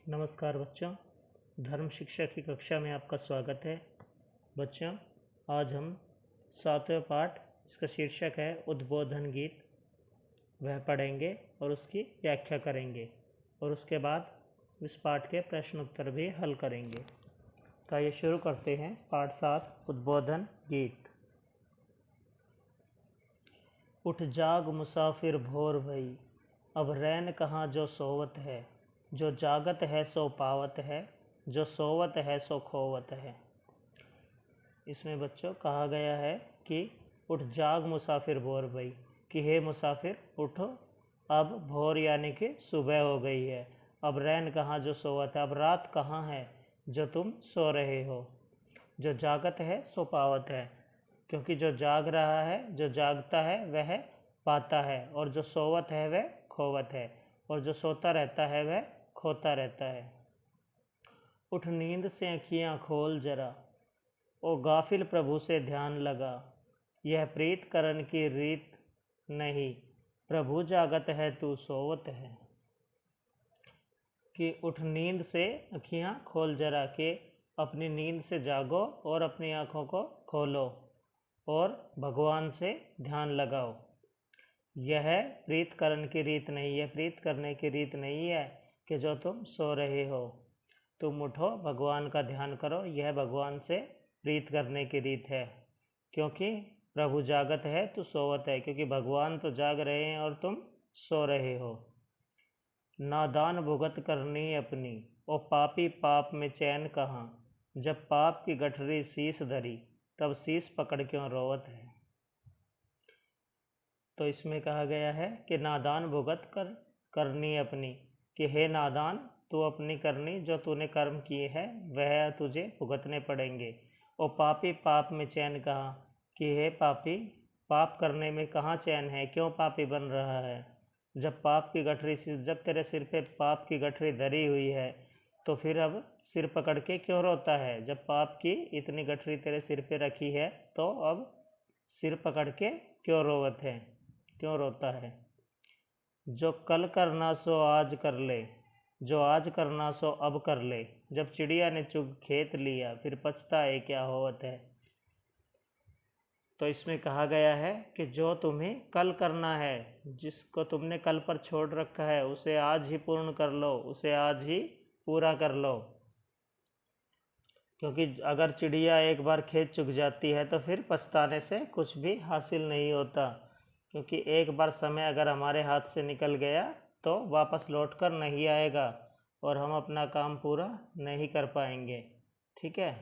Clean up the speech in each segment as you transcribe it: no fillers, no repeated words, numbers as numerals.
नमस्कार बच्चों, धर्म शिक्षा की कक्षा में आपका स्वागत है। बच्चों, आज हम 7वें पाठ, इसका शीर्षक है उद्बोधन गीत, वह पढ़ेंगे और उसकी व्याख्या करेंगे और उसके बाद इस पाठ के प्रश्न उत्तर भी हल करेंगे। तो आइए शुरू करते हैं। पाठ 7 उद्बोधन गीत। उठ जाग मुसाफिर भोर भई, अब रैन कहाँ जो सोवत है। जो जागत है सो पावत है, जो सोवत है सो खोवत है। इसमें बच्चों कहा गया है कि उठ जाग मुसाफिर भोर भई, कि हे मुसाफिर उठो, अब भोर यानी कि सुबह हो गई है। अब रैन कहाँ जो सोवत है, अब रात कहाँ है जो तुम सो रहे हो। जो जागत है सो पावत है, क्योंकि जो जाग रहा है, जो जागता है वह पाता है, और जो सोवत है वह खोवत है, और जो सोता रहता है वह खोता रहता है। उठ नींद से अखियाँ खोल जरा, ओ गाफिल प्रभु से ध्यान लगा। यह प्रीत करन की रीत नहीं, प्रभु जागत है तू सोवत है। कि उठ नींद से अखियाँ खोल जरा, के अपनी नींद से जागो और अपनी आँखों को खोलो और भगवान से ध्यान लगाओ। यह प्रीत करन की रीत नहीं है, प्रीत करने की रीत नहीं है कि जो तुम सो रहे हो। तुम उठो, भगवान का ध्यान करो, यह भगवान से प्रीत करने की रीत है। क्योंकि प्रभु जागत है तो सोवत है, क्योंकि भगवान तो जाग रहे हैं और तुम सो रहे हो। नादान भुगत करनी अपनी, ओ पापी पाप में चैन कहाँ। जब पाप की गठरी शीस धरी, तब शीस पकड़ क्यों रोवत है। तो इसमें कहा गया है कि नादान भुगत करनी अपनी, कि हे नादान तू अपनी करनी, जो तूने कर्म किए हैं वह तुझे भुगतने पड़ेंगे। और पापी पाप में चैन कहाँ, कि हे पापी पाप करने में कहाँ चैन है, क्यों पापी बन रहा है। जब पाप की गठरी, जब तेरे सिर पे पाप की गठरी धरी हुई है तो फिर अब सिर पकड़ के क्यों रोता है। जब पाप की इतनी गठरी तेरे सिर पे रखी है तो अब सिर पकड़ के क्यों रोवत है, क्यों रोता है। जो कल करना सो आज कर ले, जो आज करना सो अब कर ले। जब चिड़िया ने चुग खेत लिया, फिर पछताए क्या होवत है। तो इसमें कहा गया है कि जो तुम्हें कल करना है, जिसको तुमने कल पर छोड़ रखा है, उसे आज ही पूर्ण कर लो, उसे आज ही पूरा कर लो। क्योंकि अगर चिड़िया एक बार खेत चुग जाती है तो फिर पछताने से कुछ भी हासिल नहीं होता। क्योंकि एक बार समय अगर हमारे हाथ से निकल गया तो वापस लौट कर नहीं आएगा और हम अपना काम पूरा नहीं कर पाएंगे। ठीक है।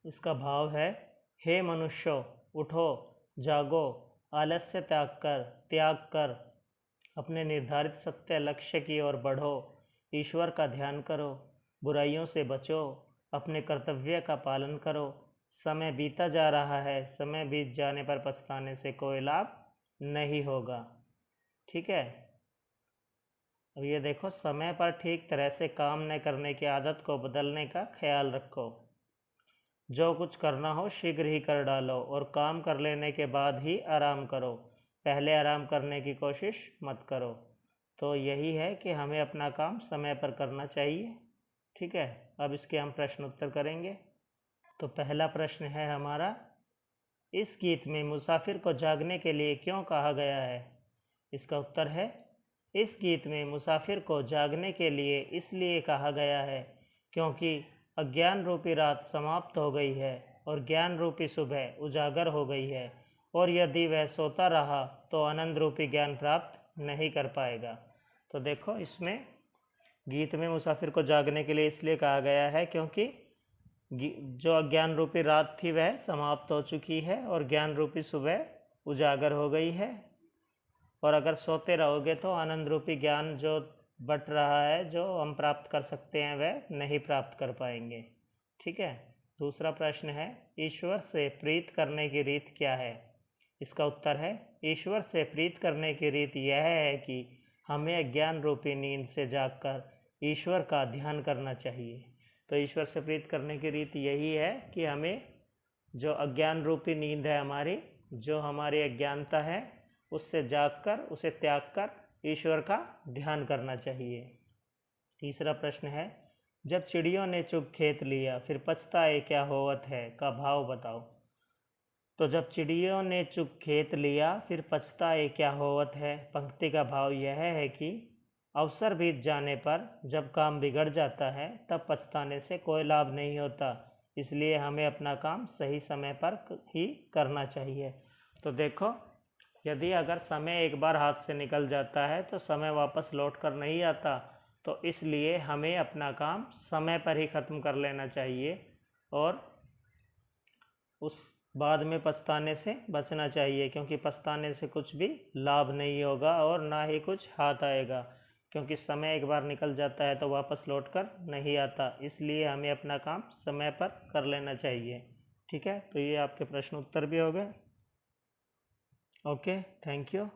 इसका भाव है, हे मनुष्यों उठो, जागो, आलस्य त्याग कर अपने निर्धारित सत्य लक्ष्य की ओर बढ़ो। ईश्वर का ध्यान करो, बुराइयों से बचो, अपने कर्तव्य का पालन करो। समय बीता जा रहा है, समय बीत जाने पर पछताने से कोई लाभ नहीं होगा। ठीक है। अब ये देखो, समय पर ठीक तरह से काम न करने की आदत को बदलने का ख्याल रखो। जो कुछ करना हो शीघ्र ही कर डालो और काम कर लेने के बाद ही आराम करो, पहले आराम करने की कोशिश मत करो। तो यही है कि हमें अपना काम समय पर करना चाहिए। ठीक है। अब इसके हम प्रश्न उत्तर करेंगे। तो पहला प्रश्न है हमारा, इस गीत में मुसाफिर को जागने के लिए क्यों कहा गया है। इसका उत्तर है, इस गीत में मुसाफिर को जागने के लिए इसलिए कहा गया है क्योंकि अज्ञान रूपी रात समाप्त हो गई है और ज्ञान रूपी सुबह उजागर हो गई है, और यदि वह सोता रहा तो आनंद रूपी ज्ञान प्राप्त नहीं कर पाएगा। तो देखो, इसमें गीत में मुसाफिर को जागने के लिए इसलिए कहा गया है क्योंकि जो अज्ञान रूपी रात थी वह समाप्त हो चुकी है और ज्ञान रूपी सुबह उजागर हो गई है, और अगर सोते रहोगे तो आनंद रूपी ज्ञान जो बट रहा है, जो हम प्राप्त कर सकते हैं, वह नहीं प्राप्त कर पाएंगे। ठीक है। दूसरा प्रश्न है, ईश्वर से प्रीत करने की रीत क्या है। इसका उत्तर है, ईश्वर से प्रीत करने की रीत यह है कि हमें अज्ञान रूपी नींद से जागकर ईश्वर का ध्यान करना चाहिए। तो ईश्वर से प्रीत करने की रीत यही है कि हमें जो अज्ञान रूपी नींद है हमारी, जो हमारी अज्ञानता है, उससे जागकर, उसे त्याग कर ईश्वर का ध्यान करना चाहिए। तीसरा प्रश्न है, जब चिड़ियों ने चुग खेत लिया फिर पछताए क्या होवत है, का भाव बताओ। तो जब चिड़ियों ने चुग खेत लिया फिर पछताए क्या होवत है, पंक्ति का भाव यह है कि अवसर बीत जाने पर जब काम बिगड़ जाता है तब पछताने से कोई लाभ नहीं होता, इसलिए हमें अपना काम सही समय पर ही करना चाहिए। तो देखो, यदि अगर समय एक बार हाथ से निकल जाता है तो समय वापस लौट कर नहीं आता, तो इसलिए हमें अपना काम समय पर ही ख़त्म कर लेना चाहिए और उस बाद में पछताने से बचना चाहिए, क्योंकि पछताने से कुछ भी लाभ नहीं होगा और ना ही कुछ हाथ आएगा, क्योंकि समय एक बार निकल जाता है तो वापस लौट कर नहीं आता, इसलिए हमें अपना काम समय पर कर लेना चाहिए। ठीक है, तो ये आपके प्रश्न उत्तर भी हो गए। Okay, thank you.